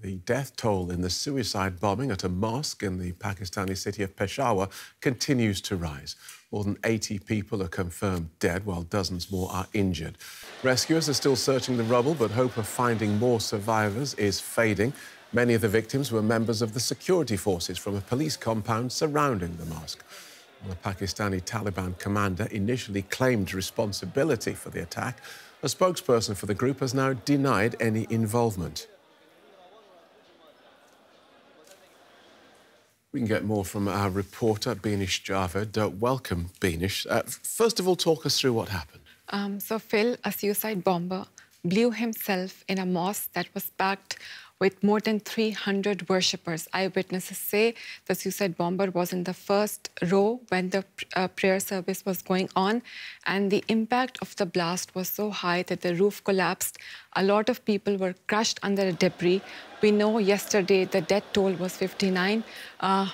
The death toll in the suicide bombing at a mosque in the Pakistani city of Peshawar continues to rise. More than 80 people are confirmed dead, while dozens more are injured. Rescuers are still searching the rubble, but hope of finding more survivors is fading. Many of the victims were members of the security forces from a police compound surrounding the mosque. The Pakistani Taliban commander initially claimed responsibility for the attack. A spokesperson for the group has now denied any involvement. We can get more from our reporter, Beenish Javed. Welcome, Beenish. First of all, talk us through what happened. So Phil, a suicide bomber, blew himself in a mosque that was packed with more than 300 worshippers. Eyewitnesses say the suicide bomber was in the first row when the prayer service was going on, and the impact of the blast was so high that the roof collapsed. A lot of people were crushed under the debris. We know yesterday the death toll was 59,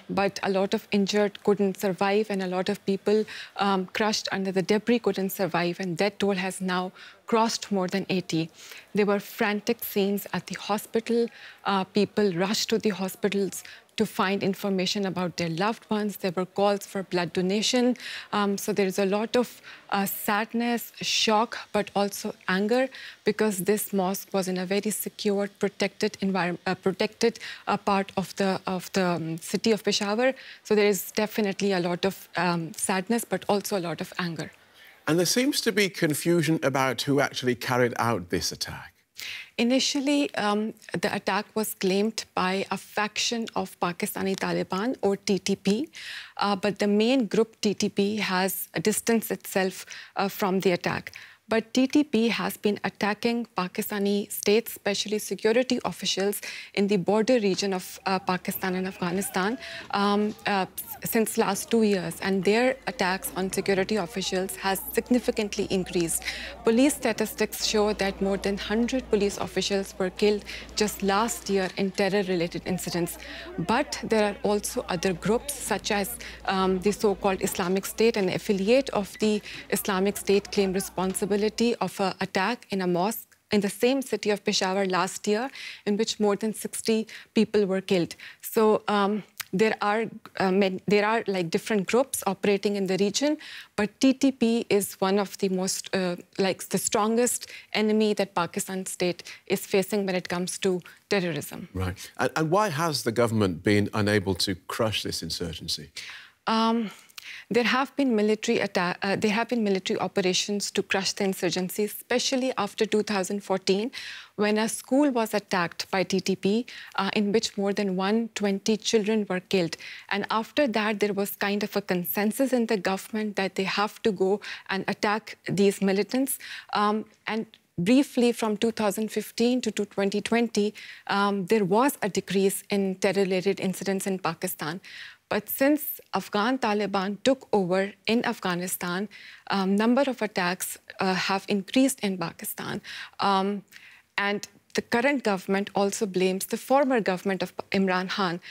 but a lot of injured couldn't survive, and a lot of people crushed under the debris couldn't survive, and death toll has now crossed more than 80. There were frantic scenes at the hospital. People rushed to the hospitals to find information about their loved ones. There were calls for blood donation. So there is a lot of sadness, shock, but also anger, because this mosque was in a very secure, protected environment, protected part of the city of Peshawar. So there is definitely a lot of sadness, but also a lot of anger. And there seems to be confusion about who actually carried out this attack. Initially, the attack was claimed by a faction of Pakistani Taliban, or TTP, but the main group TTP has distanced itself from the attack. But TTP has been attacking Pakistani state, especially security officials in the border region of Pakistan and Afghanistan since last 2 years. And their attacks on security officials has significantly increased. Police statistics show that more than 100 police officials were killed just last year in terror-related incidents. But there are also other groups, such as the so-called Islamic State. An affiliate of the Islamic State claimed responsibility of an attack in a mosque in the same city of Peshawar last year, in which more than 60 people were killed. So there are like different groups operating in the region, but TTP is one of the most, the strongest enemy that Pakistan state is facing when it comes to terrorism. Right. And why has the government been unable to crush this insurgency? There have been military operations to crush the insurgency, especially after 2014, when a school was attacked by TTP, in which more than 120 children were killed. And after that, there was kind of a consensus in the government that they have to go and attack these militants. And briefly, from 2015 to 2020, there was a decrease in terror-related incidents in Pakistan. But since Afghan Taliban took over in Afghanistan, number of attacks have increased in Pakistan. And the current government also blames the former government of Imran Khan.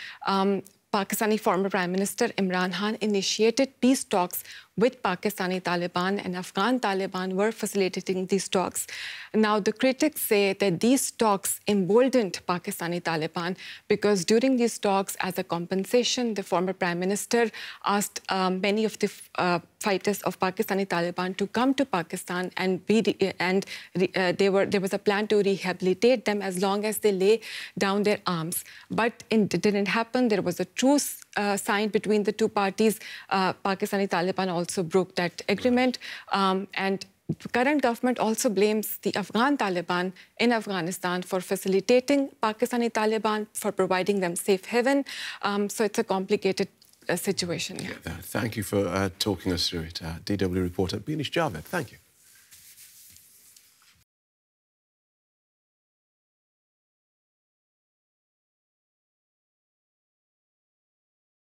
Pakistani former Prime Minister Imran Khan initiated peace talks with Pakistani Taliban, and Afghan Taliban were facilitating these talks. Now, the critics say that these talks emboldened Pakistani Taliban, because during these talks, as a compensation, the former Prime Minister asked many of the fighters of Pakistani Taliban to come to Pakistan, and there was a plan to rehabilitate them as long as they lay down their arms. But it didn't happen. There was a truce signed between the two parties. Pakistani Taliban also broke that agreement. And the current government also blames the Afghan Taliban in Afghanistan for facilitating Pakistani Taliban, for providing them safe haven. So it's a complicated situation. Thank you for talking us through it. DW reporter Beenish Javed, thank you.